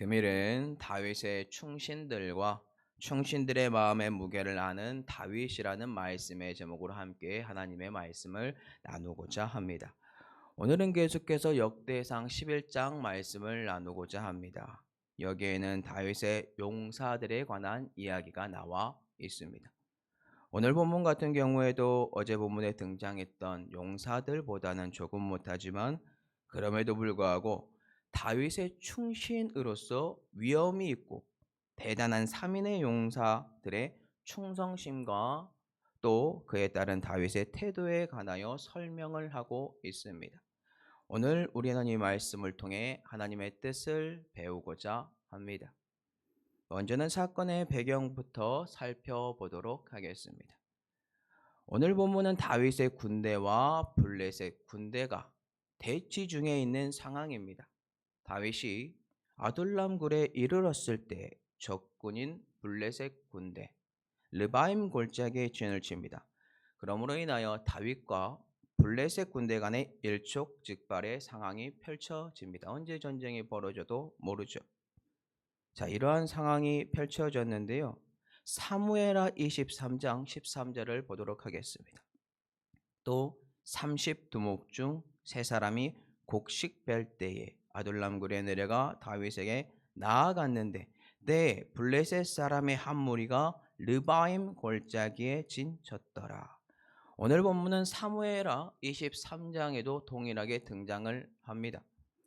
금일은 다윗의 충신들과 충신들의 마음의 무게를 아는 다윗이라는 말씀의 제목으로 함께 하나님의 말씀을 나누고자 합니다. 오늘은 계속해서 역대상 11장 말씀을 나누고자 합니다. 여기에는 다윗의 용사들에 관한 이야기가 나와 있습니다. 오늘 본문 같은 경우에도 어제 본문에 등장했던 용사들보다는 조금 못하지만 그럼에도 불구하고 다윗의 충신으로서 위엄이 있고 대단한 3인의 용사들의 충성심과 또 그에 따른 다윗의 태도에 관하여 설명을 하고 있습니다. 오늘 우리 하나님 말씀을 통해 하나님의 뜻을 배우고자 합니다. 먼저는 사건의 배경부터 살펴보도록 하겠습니다. 오늘 본문은 다윗의 군대와 블레셋 군대가 대치 중에 있는 상황입니다. 다윗이 아둘람 굴에 이르렀을 때 적군인 블레셋 군대 르바임 골짜기에 진을 칩니다. 그러므로 인하여 다윗과 블레셋 군대 간의 일촉즉발의 상황이 펼쳐집니다. 언제 전쟁이 벌어져도 모르죠. 자, 이러한 상황이 펼쳐졌는데요. 사무엘하 23장 13절을 보도록 하겠습니다. 또 30두목 중 세 사람이 곡식 벨 때에 아둘람 굴에 내려가 다윗에게 나아갔는데 때 블레셋 사람의 한 무리가 르바임 골짜기에 진쳤더라. 오늘 본문은 사무엘하 23장에도 동일하게 등장을 합니다.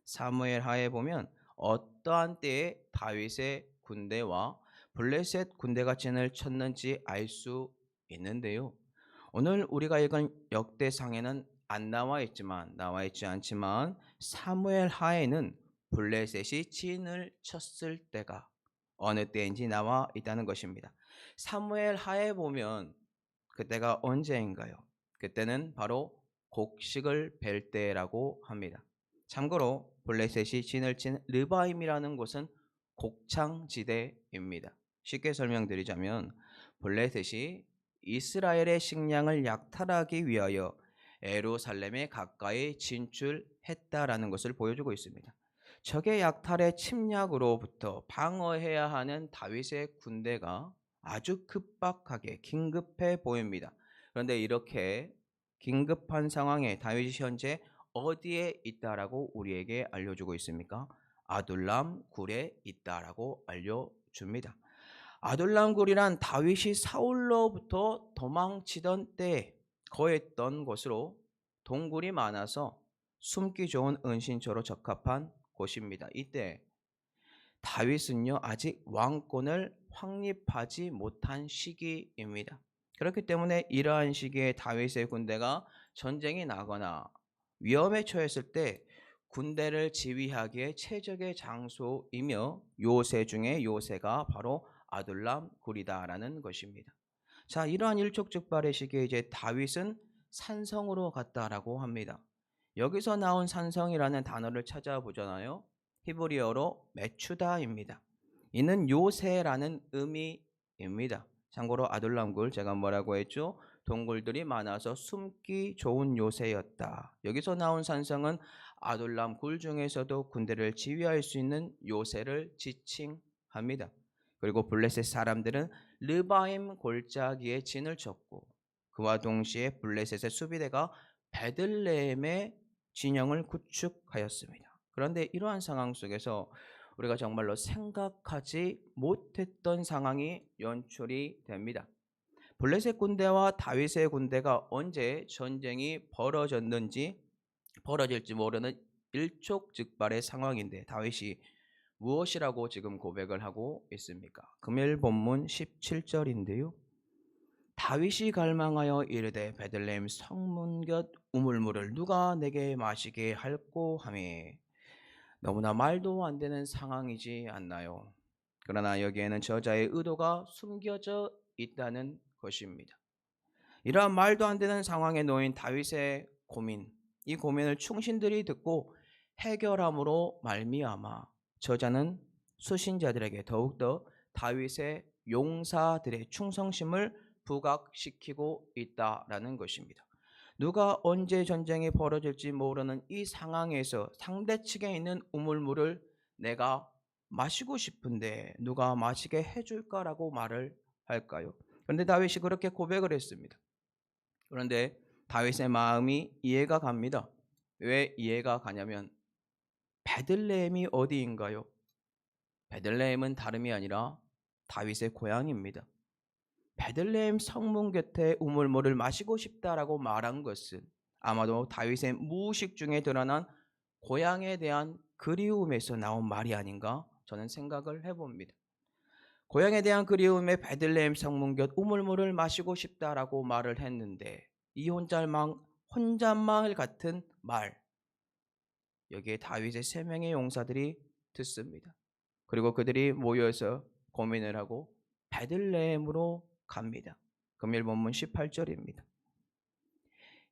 사무엘하에 보면 어떠한 때에 다윗의 군대와 블레셋 군대가 진을 쳤는지 알 수 있는데요. 오늘 우리가 읽은 역대상에는 안 나와 있지 않지만 사무엘하에는 블레셋이 진을 쳤을 때가 어느 때인지 나와 있다는 것입니다. 사무엘하에 보면 그때가 언제인가요? 그때는 바로 곡식을 벨 때라고 합니다. 참고로 블레셋이 진을 친 르바임이라는 곳은 곡창지대입니다. 쉽게 설명드리자면 블레셋이 이스라엘의 식량을 약탈하기 위하여 예루살렘에 가까이 진출했다라는 것을 보여주고 있습니다. 적의 약탈의 침략으로부터 방어해야 하는 다윗의 군대가 아주 급박하게 긴급해 보입니다. 그런데 이렇게 긴급한 상황에 다윗이 현재 어디에 있다라고 우리에게 알려주고 있습니까? 아둘람 굴에 있다라고 알려줍니다. 아둘람 굴이란 다윗이 사울로부터 도망치던 때에 거했던 곳으로 동굴이 많아서 숨기 좋은 은신처로 적합한 곳입니다. 이때 다윗은요 아직 왕권을 확립하지 못한 시기입니다. 그렇기 때문에 이러한 시기에 다윗의 군대가 전쟁이 나거나 위험에 처했을 때 군대를 지휘하기에 최적의 장소이며 요새 중에 요새가 바로 아둘람 굴이다라는 것입니다. 자, 이러한 일촉즉발의 시기에 이제 다윗은 산성으로 갔다라고 합니다. 여기서 나온 산성이라는 단어를 찾아보잖아요. 히브리어로 메추다입니다. 이는 요새라는 의미입니다. 참고로 아둘람굴 제가 뭐라고 했죠? 동굴들이 많아서 숨기 좋은 요새였다. 여기서 나온 산성은 아둘람굴 중에서도 군대를 지휘할 수 있는 요새를 지칭합니다. 그리고 블레셋 사람들은 르바임 골짜기에 진을 쳤고 그와 동시에 블레셋의 수비대가 베들레헴의 진영을 구축하였습니다. 그런데 이러한 상황 속에서 우리가 정말로 생각하지 못했던 상황이 연출이 됩니다. 블레셋 군대와 다윗의 군대가 언제 전쟁이 벌어질지 모르는 일촉즉발의 상황인데 다윗이 무엇이라고 지금 고백을 하고 있습니까? 금요일 본문 17절인데요. 다윗이 갈망하여 이르되 베들레헴 성문 곁 우물물을 누가 내게 마시게 할꼬 하매. 너무나 말도 안 되는 상황이지 않나요? 그러나 여기에는 저자의 의도가 숨겨져 있다는 것입니다. 이러한 말도 안 되는 상황에 놓인 다윗의 고민, 이 고민을 충신들이 듣고 해결함으로 말미암아 저자는 수신자들에게 더욱더 다윗의 용사들의 충성심을 부각시키고 있다라는 것입니다. 누가 언제 전쟁이 벌어질지 모르는 이 상황에서 상대 측에 있는 우물물을 내가 마시고 싶은데 누가 마시게 해줄까라고 말을 할까요? 그런데 다윗이 그렇게 고백을 했습니다. 그런데 다윗의 마음이 이해가 갑니다. 왜 이해가 가냐면 베들레헴이 어디인가요? 베들레헴은 다름이 아니라 다윗의 고향입니다. 베들레헴 성문 곁에 우물물을 마시고 싶다라고 말한 것은 아마도 다윗의 무의식 중에 드러난 고향에 대한 그리움에서 나온 말이 아닌가 저는 생각을 해봅니다. 고향에 대한 그리움에 베들레헴 성문 곁 우물물을 마시고 싶다라고 말을 했는데 이 혼잣말 같은 말 여기에 다윗의 세 명의 용사들이 듣습니다. 그리고 그들이 모여서 고민을 하고 베들레헴으로 갑니다. 금일 본문 18절입니다.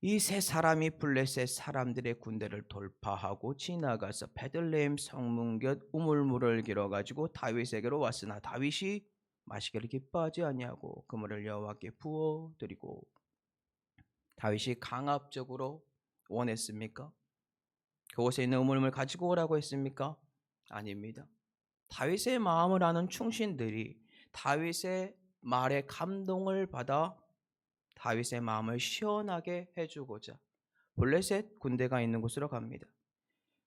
이 세 사람이 블레셋 사람들의 군대를 돌파하고 지나가서 베들레헴 성문 곁 우물물을 길어 가지고 다윗에게로 왔으나 다윗이 마시기를 기뻐하지 아니하고 그물을 여호와께 부어 드리고. 다윗이 강압적으로 원했습니까? 그곳에 있는 우물물 가지고 오라고 했습니까? 아닙니다. 다윗의 마음을 아는 충신들이 다윗의 말에 감동을 받아 다윗의 마음을 시원하게 해주고자 블레셋 군대가 있는 곳으로 갑니다.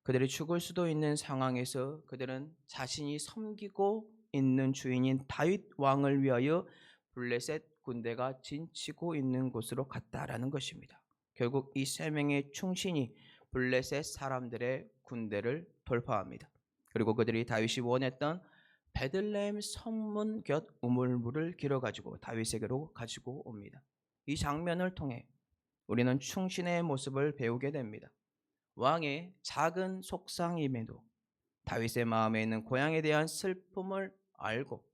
그들이 죽을 수도 있는 상황에서 그들은 자신이 섬기고 있는 주인인 다윗 왕을 위하여 블레셋 군대가 진치고 있는 곳으로 갔다라는 것입니다. 결국 이 세 명의 충신이 블레셋 사람들의 군대를 돌파합니다. 그리고 그들이 다윗이 원했던 베들레헴 성문 곁 우물물을 길어 가지고 다윗에게로 가지고 옵니다. 이 장면을 통해 우리는 충신의 모습을 배우게 됩니다. 왕의 작은 속상임에도 다윗의 마음에 있는 고향에 대한 슬픔을 알고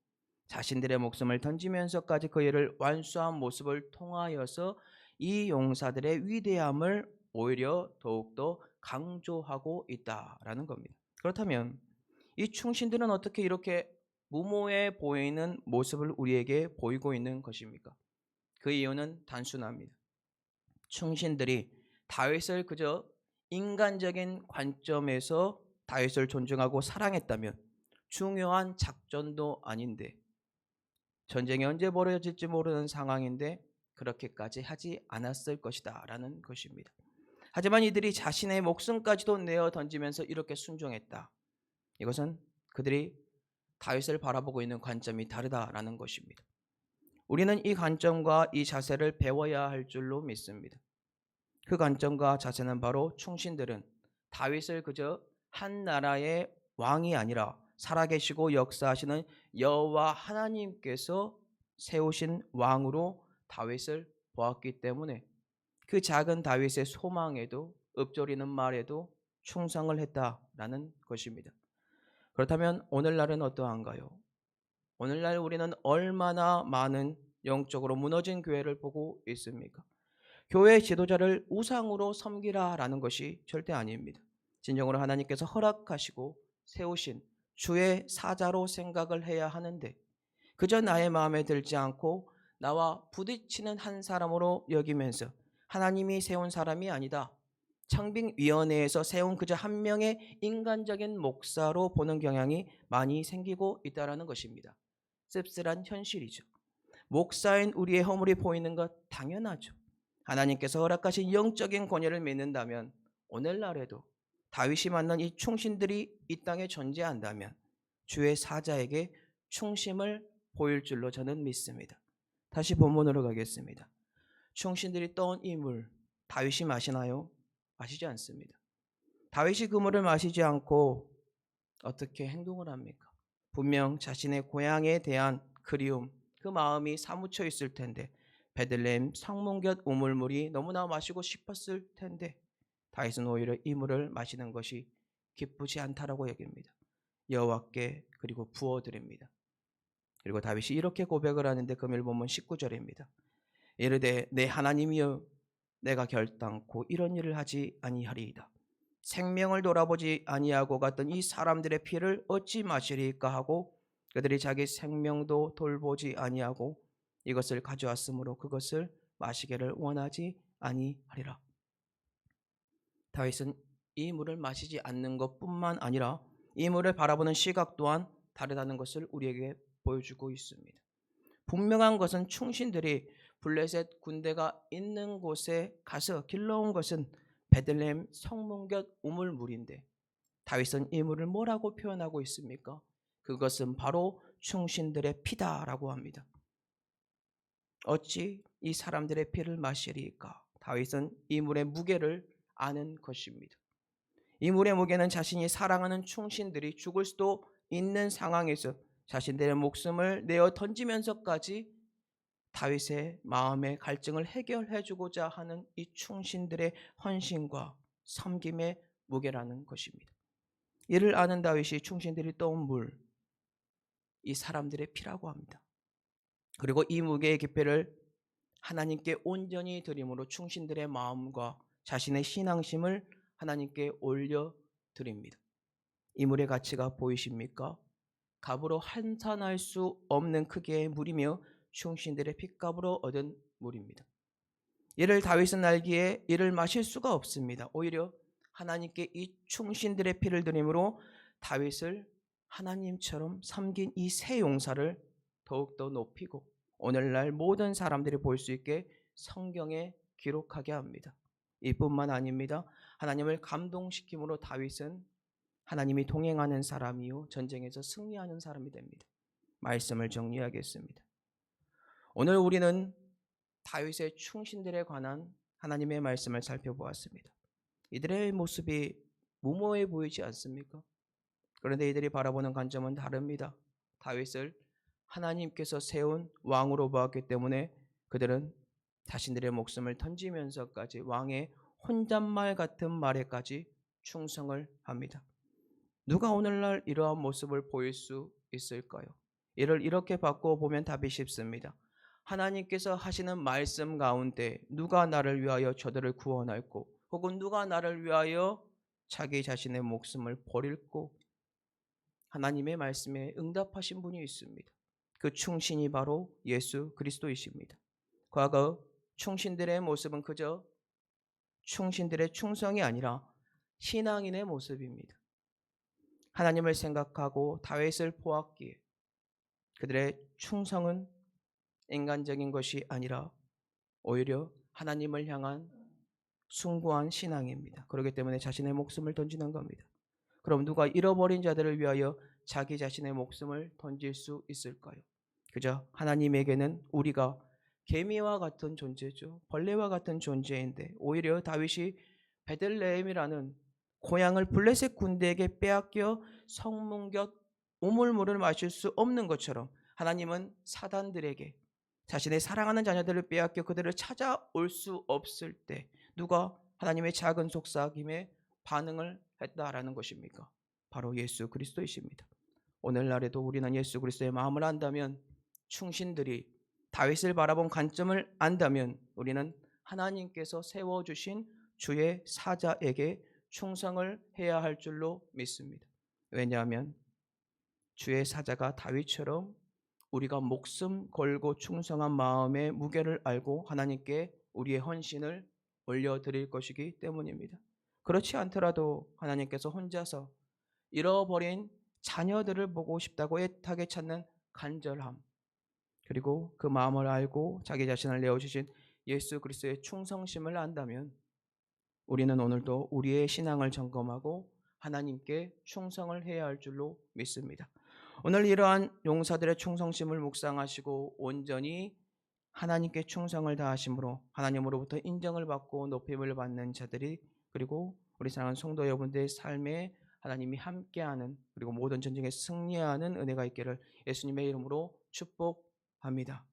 자신들의 목숨을 던지면서까지 그 일을 완수한 모습을 통하여서 이 용사들의 위대함을 오히려 더욱더 강조하고 있다라는 겁니다. 그렇다면 이 충신들은 어떻게 이렇게 무모해 보이는 모습을 우리에게 보이고 있는 것입니까? 그 이유는 단순합니다. 충신들이 다윗을 그저 인간적인 관점에서 다윗을 존중하고 사랑했다면 중요한 작전도 아닌데 전쟁이 언제 벌어질지 모르는 상황인데 그렇게까지 하지 않았을 것이다 라는 것입니다. 하지만 이들이 자신의 목숨까지도 내어 던지면서 이렇게 순종했다. 이것은 그들이 다윗을 바라보고 있는 관점이 다르다라는 것입니다. 우리는 이 관점과 이 자세를 배워야 할 줄로 믿습니다. 그 관점과 자세는 바로 충신들은 다윗을 그저 한 나라의 왕이 아니라 살아계시고 역사하시는 여호와 하나님께서 세우신 왕으로 다윗을 보았기 때문에 그 작은 다윗의 소망에도 읊조리는 말에도 충성을 했다라는 것입니다. 그렇다면 오늘날은 어떠한가요? 오늘날 우리는 얼마나 많은 영적으로 무너진 교회를 보고 있습니까? 교회 지도자를 우상으로 섬기라라는 것이 절대 아닙니다. 진정으로 하나님께서 허락하시고 세우신 주의 사자로 생각을 해야 하는데 그저 나의 마음에 들지 않고 나와 부딪히는 한 사람으로 여기면서 하나님이 세운 사람이 아니다. 창빙위원회에서 세운 그저 한 명의 인간적인 목사로 보는 경향이 많이 생기고 있다는 것입니다. 씁쓸한 현실이죠. 목사인 우리의 허물이 보이는 것 당연하죠. 하나님께서 허락하신 영적인 권위를 믿는다면 오늘날에도 다윗이 만난 이 충신들이 이 땅에 존재한다면 주의 사자에게 충심을 보일 줄로 저는 믿습니다. 다시 본문으로 가겠습니다. 충신들이 떠온 이 물 다윗이 마시나요? 마시지 않습니다. 다윗이 그 물을 마시지 않고 어떻게 행동을 합니까? 분명 자신의 고향에 대한 그리움, 그 마음이 사무쳐 있을 텐데 베들레헴 성문 곁 우물물이 너무나 마시고 싶었을 텐데 다윗은 오히려 이 물을 마시는 것이 기쁘지 않다라고 여깁니다. 여호와께 그리고 부어드립니다. 그리고 다윗이 이렇게 고백을 하는데 금일 본문 19절입니다. 이르되 내 하나님이여 내가 결단코 이런 일을 하지 아니하리이다. 생명을 돌아보지 아니하고 갔던 이 사람들의 피를 어찌 마시리까 하고 그들이 자기 생명도 돌보지 아니하고 이것을 가져왔으므로 그것을 마시기를 원하지 아니하리라. 다윗은 이 물을 마시지 않는 것뿐만 아니라 인물을 바라보는 시각 또한 다르다는 것을 우리에게 보여주고 있습니다. 분명한 것은 충신들이 블레셋 군대가 있는 곳에 가서 길러온 것은 베들레헴 성문 곁 우물물인데 다윗은 이 물을 뭐라고 표현하고 있습니까? 그것은 바로 충신들의 피다라고 합니다. 어찌 이 사람들의 피를 마시리까? 다윗은 이 물의 무게를 아는 것입니다. 이 물의 무게는 자신이 사랑하는 충신들이 죽을 수도 있는 상황에서 자신들의 목숨을 내어 던지면서까지 다윗의 마음의 갈증을 해결해 주고자 하는 이 충신들의 헌신과 섬김의 무게라는 것입니다. 이를 아는 다윗이 충신들이 떠온 물, 이 사람들의 피라고 합니다. 그리고 이 무게의 깊이를 하나님께 온전히 드림으로 충신들의 마음과 자신의 신앙심을 하나님께 올려드립니다. 이 물의 가치가 보이십니까? 값으로 환산할 수 없는 크기의 물이며 충신들의 핏값으로 얻은 물입니다. 이를 다윗은 알기에 이를 마실 수가 없습니다. 오히려 하나님께 이 충신들의 피를 드림으로 다윗을 하나님처럼 섬긴 이 새 용사를 더욱더 높이고 오늘날 모든 사람들이 볼 수 있게 성경에 기록하게 합니다. 이뿐만 아닙니다. 하나님을 감동시킴으로 다윗은 하나님이 동행하는 사람이요 전쟁에서 승리하는 사람이 됩니다. 말씀을 정리하겠습니다. 오늘 우리는 다윗의 충신들에 관한 하나님의 말씀을 살펴보았습니다. 이들의 모습이 무모해 보이지 않습니까? 그런데 이들이 바라보는 관점은 다릅니다. 다윗을 하나님께서 세운 왕으로 보았기 때문에 그들은 자신들의 목숨을 던지면서까지 왕의 혼잣말 같은 말에까지 충성을 합니다. 누가 오늘날 이러한 모습을 보일 수 있을까요? 이를 이렇게 바꿔보면 답이 쉽습니다. 하나님께서 하시는 말씀 가운데 누가 나를 위하여 저들을 구원할꼬 혹은 누가 나를 위하여 자기 자신의 목숨을 버릴꼬 하나님의 말씀에 응답하신 분이 있습니다. 그 충신이 바로 예수 그리스도이십니다. 과거 충신들의 모습은 그저 충신들의 충성이 아니라 신앙인의 모습입니다. 하나님을 생각하고 다윗을 보았기에 그들의 충성은 인간적인 것이 아니라 오히려 하나님을 향한 숭고한 신앙입니다. 그렇기 때문에 자신의 목숨을 던지는 겁니다. 그럼 누가 잃어버린 자들을 위하여 자기 자신의 목숨을 던질 수 있을까요? 그저 하나님에게는 우리가 개미와 같은 존재죠. 벌레와 같은 존재인데 오히려 다윗이 베들레헴이라는 고향을 블레셋 군대에게 빼앗겨 성문 곁 우물물을 마실 수 없는 것처럼 하나님은 사단들에게 자신의 사랑하는 자녀들을 빼앗겨 그들을 찾아올 수 없을 때 누가 하나님의 작은 속삭임에 반응을 했다라는 것입니까? 바로 예수 그리스도이십니다. 오늘날에도 우리는 예수 그리스도의 마음을 안다면 충신들이 다윗을 바라본 관점을 안다면 우리는 하나님께서 세워주신 주의 사자에게 충성을 해야 할 줄로 믿습니다. 왜냐하면 주의 사자가 다윗처럼 우리가 목숨 걸고 충성한 마음의 무게를 알고 하나님께 우리의 헌신을 올려드릴 것이기 때문입니다. 그렇지 않더라도 하나님께서 혼자서 잃어버린 자녀들을 보고 싶다고 애타게 찾는 간절함 그리고 그 마음을 알고 자기 자신을 내어주신 예수 그리스도의 충성심을 안다면 우리는 오늘도 우리의 신앙을 점검하고 하나님께 충성을 해야 할 줄로 믿습니다. 오늘 이러한 용사들의 충성심을 묵상하시고 온전히 하나님께 충성을 다하심으로 하나님으로부터 인정을 받고 높임을 받는 자들이 그리고 우리 사랑하는 성도 여러분들의 삶에 하나님이 함께하는 그리고 모든 전쟁에 승리하는 은혜가 있기를 예수님의 이름으로 축복합니다.